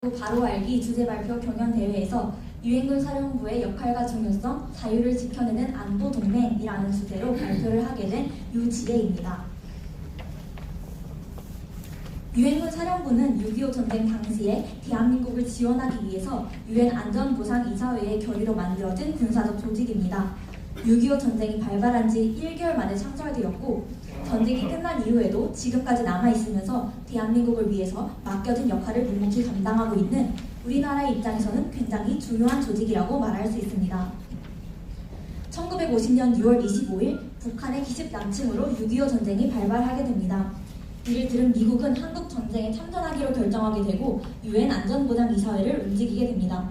바로 알기 주제 발표 경연 대회에서 유엔군 사령부의 역할과 중요성, 자유를 지켜내는 안보 동맹이라는 주제로 발표를 하게 된 유지혜입니다. 유엔군 사령부는 6.25 전쟁 당시에 대한민국을 지원하기 위해서 유엔 안전보상이사회의 결의로 만들어진 군사적 조직입니다. 6.25 전쟁이 발발한 지 1개월 만에 창설되었고 전쟁이 끝난 이후에도 지금까지 남아있으면서 대한민국을 위해서 맡겨진 역할을 묵묵히 감당하고 있는 우리나라의 입장에서는 굉장히 중요한 조직이라고 말할 수 있습니다. 1950년 6월 25일 북한의 기습 남침으로 6.25 전쟁이 발발하게 됩니다. 이를 들은 미국은 한국 전쟁에 참전하기로 결정하게 되고 유엔 안전보장이사회를 움직이게 됩니다.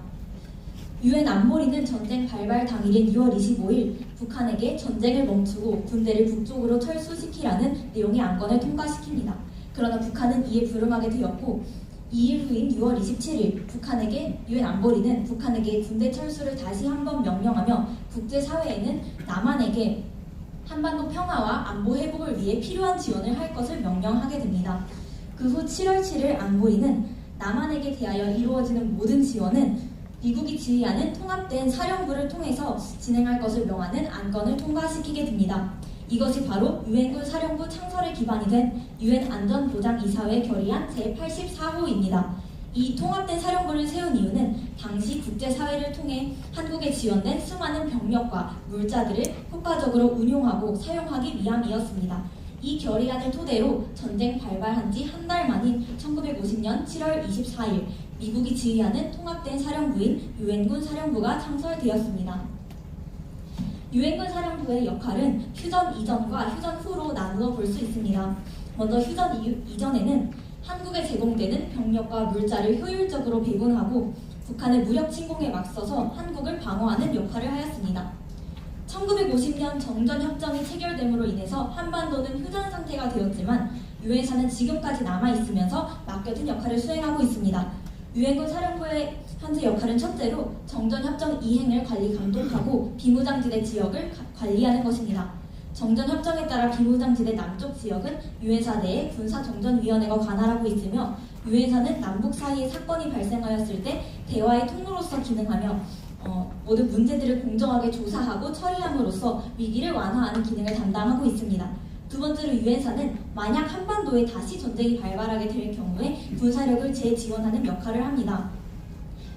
유엔 안보리는 전쟁 발발 당일인 6월 25일 북한에게 전쟁을 멈추고 군대를 북쪽으로 철수시키라는 내용의 안건을 통과시킵니다. 그러나 북한은 이에 불응하게 되었고 2일 후인 6월 27일 북한에게 유엔 안보리는 북한에게 군대 철수를 다시 한번 명령하며 국제사회에는 남한에게 한반도 평화와 안보 회복을 위해 필요한 지원을 할 것을 명령하게 됩니다. 그 후 7월 7일 안보리는 남한에게 대하여 이루어지는 모든 지원은 미국이 지휘하는 통합된 사령부를 통해서 진행할 것을 명하는 안건을 통과시키게 됩니다. 이것이 바로 유엔군 사령부 창설에 기반이 된 유엔 안전보장이사회 결의안 제84호입니다. 이 통합된 사령부를 세운 이유는 당시 국제사회를 통해 한국에 지원된 수많은 병력과 물자들을 효과적으로 운용하고 사용하기 위함이었습니다. 이 결의안을 토대로 전쟁 발발한 지 한 달 만인 1950년 7월 24일 미국이 지휘하는 통합된 사령부인 유엔군 사령부가 창설되었습니다. 유엔군 사령부의 역할은 휴전 이전과 휴전 후로 나누어 볼 수 있습니다. 먼저 휴전 이전에는 한국에 제공되는 병력과 물자를 효율적으로 배분하고 북한의 무력 침공에 맞서서 한국을 방어하는 역할을 하였습니다. 1950년 정전협정이 체결됨으로 인해서 한반도는 휴전 상태가 되었지만 유엔사는 지금까지 남아있으면서 맡겨진 역할을 수행하고 있습니다. 유엔군 사령부의 현재 역할은 첫째로 정전협정 이행을 관리 감독하고 비무장지대 지역을 관리하는 것입니다. 정전협정에 따라 비무장지대 남쪽 지역은 유엔사 내에 군사정전위원회가 관할하고 있으며 유엔사는 남북 사이에 사건이 발생하였을 때 대화의 통로로서 기능하며 모든 문제들을 공정하게 조사하고 처리함으로써 위기를 완화하는 기능을 담당하고 있습니다. 두 번째로 유엔사는 만약 한반도에 다시 전쟁이 발발하게 될 경우에 군사력을 재지원하는 역할을 합니다.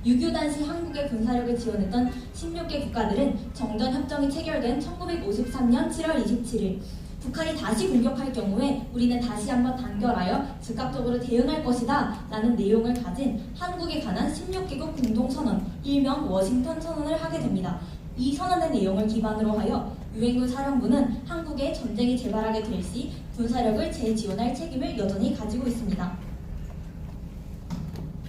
6.25 당시 한국의 군사력을 지원했던 16개 국가들은 정전협정이 체결된 1953년 7월 27일 북한이 다시 공격할 경우에 우리는 다시 한번 단결하여 즉각적으로 대응할 것이다 라는 내용을 가진 한국에 관한 16개국 공동선언, 일명 워싱턴 선언을 하게 됩니다. 이 선언의 내용을 기반으로 하여 유엔군 사령부는 한국에 전쟁이 재발하게 될 시 군사력을 재지원할 책임을 여전히 가지고 있습니다.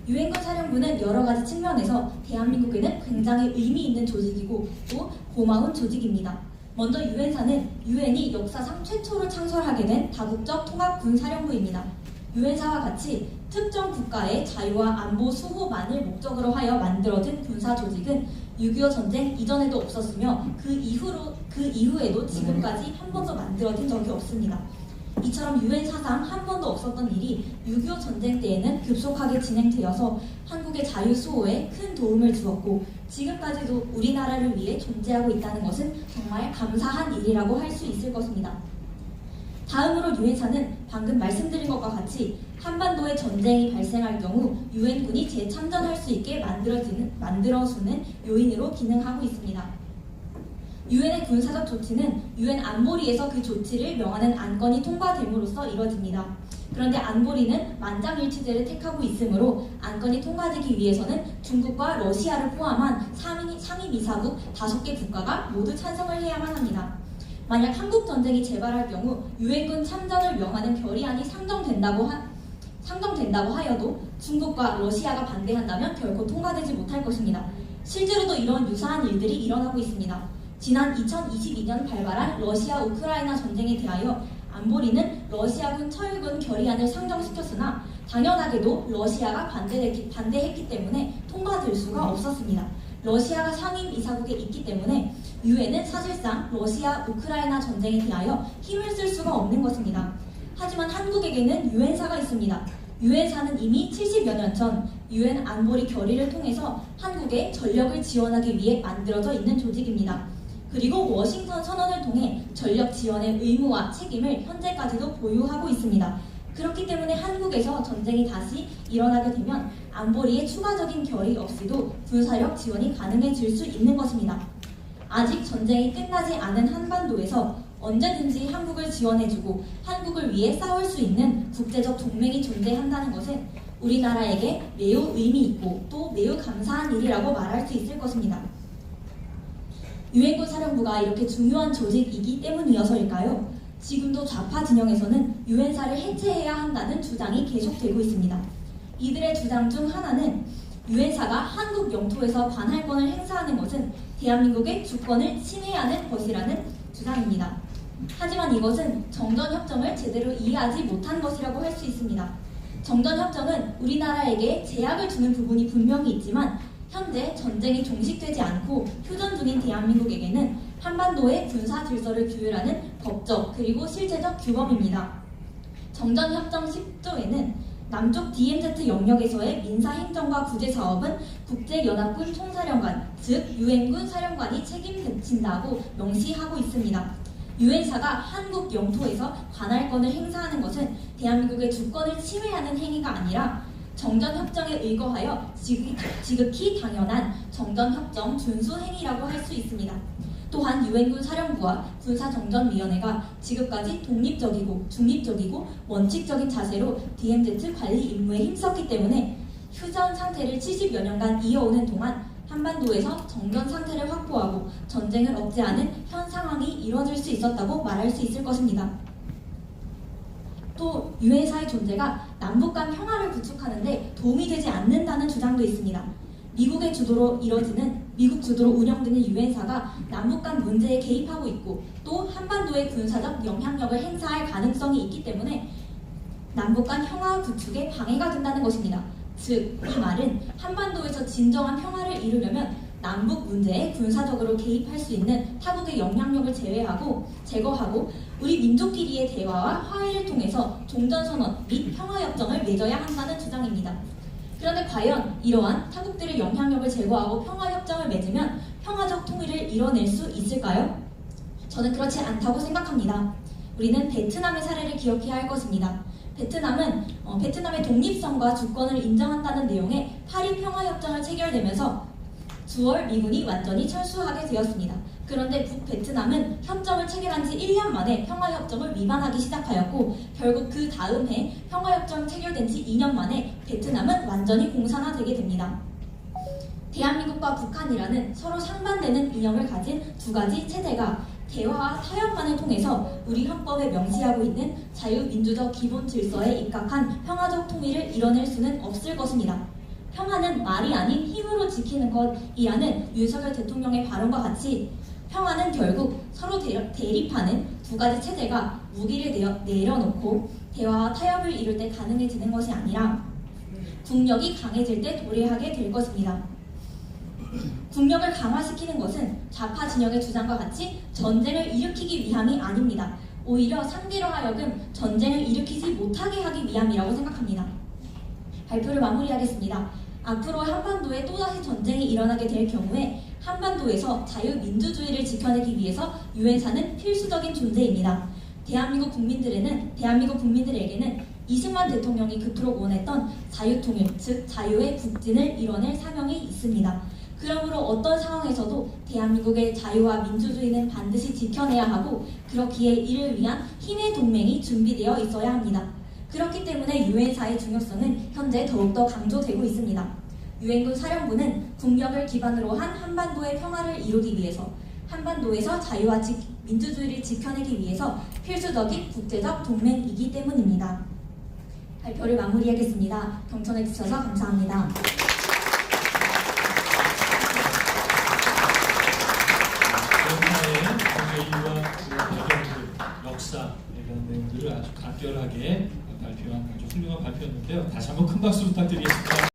유엔군 사령부는 여러 가지 측면에서 대한민국에는 굉장히 의미 있는 조직이고 또 고마운 조직입니다. 먼저 유엔사는 유엔이 역사상 최초로 창설하게 된 다국적 통합군사령부입니다. 유엔사와 같이 특정 국가의 자유와 안보 수호만을 목적으로 하여 만들어진 군사조직은 6.25 전쟁 이전에도 없었으며 그 이후에도 지금까지 한 번도 만들어진 적이 없습니다. 이처럼 유엔 사상 한 번도 없었던 일이 6.25 전쟁 때에는 급속하게 진행되어서 한국의 자유 수호에 큰 도움을 주었고 지금까지도 우리나라를 위해 존재하고 있다는 것은 정말 감사한 일이라고 할 수 있을 것입니다. 다음으로 유엔사는 방금 말씀드린 것과 같이 한반도에 전쟁이 발생할 경우 유엔군이 재참전할 수 있게 만들어주는 요인으로 기능하고 있습니다. 유엔의 군사적 조치는 유엔 안보리에서 그 조치를 명하는 안건이 통과됨으로써 이뤄집니다. 그런데 안보리는 만장일치제를 택하고 있으므로 안건이 통과되기 위해서는 중국과 러시아를 포함한 상임이사국 5개 국가가 모두 찬성을 해야만 합니다. 만약 한국 전쟁이 재발할 경우 유엔군 참전을 명하는 결의안이 상정된다고 하여도 중국과 러시아가 반대한다면 결코 통과되지 못할 것입니다. 실제로도 이런 유사한 일들이 일어나고 있습니다. 지난 2022년 발발한 러시아 우크라이나 전쟁에 대하여 안보리는 러시아군 철군 결의안을 상정시켰으나 당연하게도 러시아가 반대했기 때문에 통과될 수가 없었습니다. 러시아가 상임이사국에 있기 때문에 유엔은 사실상 러시아 우크라이나 전쟁에 대하여 힘을 쓸 수가 없는 것입니다. 하지만 한국에게는 유엔사가 있습니다. 유엔사는 이미 70여 년 전 유엔 안보리 결의를 통해서 한국에 전력을 지원하기 위해 만들어져 있는 조직입니다. 그리고 워싱턴 선언을 통해 전력 지원의 의무와 책임을 현재까지도 보유하고 있습니다. 그렇기 때문에 한국에서 전쟁이 다시 일어나게 되면 안보리의 추가적인 결의 없이도 군사력 지원이 가능해질 수 있는 것입니다. 아직 전쟁이 끝나지 않은 한반도에서 언제든지 한국을 지원해주고 한국을 위해 싸울 수 있는 국제적 동맹이 존재한다는 것은 우리나라에게 매우 의미 있고 또 매우 감사한 일이라고 말할 수 있을 것입니다. 유엔군 사령부가 이렇게 중요한 조직이기 때문이어서일까요? 지금도 좌파 진영에서는 유엔사를 해체해야 한다는 주장이 계속되고 있습니다. 이들의 주장 중 하나는 유엔사가 한국 영토에서 관할권을 행사하는 것은 대한민국의 주권을 침해하는 것이라는 주장입니다. 하지만 이것은 정전협정을 제대로 이해하지 못한 것이라고 할 수 있습니다. 정전협정은 우리나라에게 제약을 주는 부분이 분명히 있지만 현재 전쟁이 종식되지 않고 휴전 중인 대한민국에게는 한반도의 군사 질서를 규율하는 법적 그리고 실제적 규범입니다. 정전협정 10조에는 남쪽 DMZ 영역에서의 민사행정과 구제사업은 국제연합군 총사령관, 즉 유엔군 사령관이 책임진다고 명시하고 있습니다. 유엔사가 한국 영토에서 관할권을 행사하는 것은 대한민국의 주권을 침해하는 행위가 아니라 정전협정에 의거하여 지극히 당연한 정전협정 준수 행위라고 할 수 있습니다. 또한 유엔군 사령부와 군사정전위원회가 지금까지 독립적이고 중립적이고 원칙적인 자세로 DMZ 관리 임무에 힘썼기 때문에 휴전 상태를 70여 년간 이어오는 동안 한반도에서 정전 상태를 확보하고 전쟁을 억제하는 현 상황이 이뤄질 수 있었다고 말할 수 있을 것입니다. 또 유엔사의 존재가 남북 간 평화를 구축하는 데 도움이 되지 않는다는 주장도 있습니다. 미국 주도로 운영되는 유엔사가 남북 간 문제에 개입하고 있고 또 한반도의 군사적 영향력을 행사할 가능성이 있기 때문에 남북 간 평화 구축에 방해가 된다는 것입니다. 즉, 이 말은 한반도에서 진정한 평화를 이루려면 남북 문제에 군사적으로 개입할 수 있는 타국의 영향력을 제거하고 우리 민족끼리의 대화와 화해를 통해서 종전선언 및 평화협정을 맺어야 한다는 주장입니다. 그런데 과연 이러한 타국들의 영향력을 제거하고 평화협정을 맺으면 평화적 통일을 이뤄낼 수 있을까요? 저는 그렇지 않다고 생각합니다. 우리는 베트남의 사례를 기억해야 할 것입니다. 베트남은 베트남의 독립성과 주권을 인정한다는 내용의 파리 평화협정을 체결되면서 9월 미군이 완전히 철수하게 되었습니다. 그런데 북베트남은 협정을 체결한 지 1년 만에 평화협정을 위반하기 시작하였고 결국 그 다음 해 평화협정 체결된 지 2년 만에 베트남은 완전히 공산화되게 됩니다. 대한민국과 북한이라는 서로 상반되는 이념을 가진 두 가지 체제가 대화와 타협만을 통해서 우리 헌법에 명시하고 있는 자유민주적 기본 질서에 입각한 평화적 통일을 이뤄낼 수는 없을 것입니다. 평화는 말이 아닌 힘으로 지키는 것이라는 윤석열 대통령의 발언과 같이 평화는 결국 서로 대립하는 두 가지 체제가 무기를 내려놓고 대화와 타협을 이룰 때 가능해지는 것이 아니라 국력이 강해질 때 도래하게 될 것입니다. 국력을 강화시키는 것은 좌파 진영의 주장과 같이 전쟁을 일으키기 위함이 아닙니다. 오히려 상대로 하여금 전쟁을 일으키지 못하게 하기 위함이라고 생각합니다. 발표를 마무리하겠습니다. 앞으로 한반도에 또다시 전쟁이 일어나게 될 경우에 한반도에서 자유민주주의를 지켜내기 위해서 유엔사는 필수적인 존재입니다. 대한민국 국민들에게는 이승만 대통령이 그토록 원했던 자유통일, 즉 자유의 북진을 이뤄낼 사명이 있습니다. 그러므로 어떤 상황에서도 대한민국의 자유와 민주주의는 반드시 지켜내야 하고 그렇기에 이를 위한 힘의 동맹이 준비되어 있어야 합니다. 그렇기 때문에 유엔사의 중요성은 현재 더욱더 강조되고 있습니다. 유엔군 사령부는 국력을 기반으로 한 한반도의 평화를 이루기 위해서 한반도에서 자유와 민주주의를 지켜내기 위해서 필수적인 국제적 동맹이기 때문입니다. 발표를 마무리하겠습니다. 경청해 주셔서 감사합니다. 역사 이런 내용들을 아주 간결하게 발표한 아주 훌륭한 발표였는데요. 다시 한번 큰 박수 부탁드리겠습니다.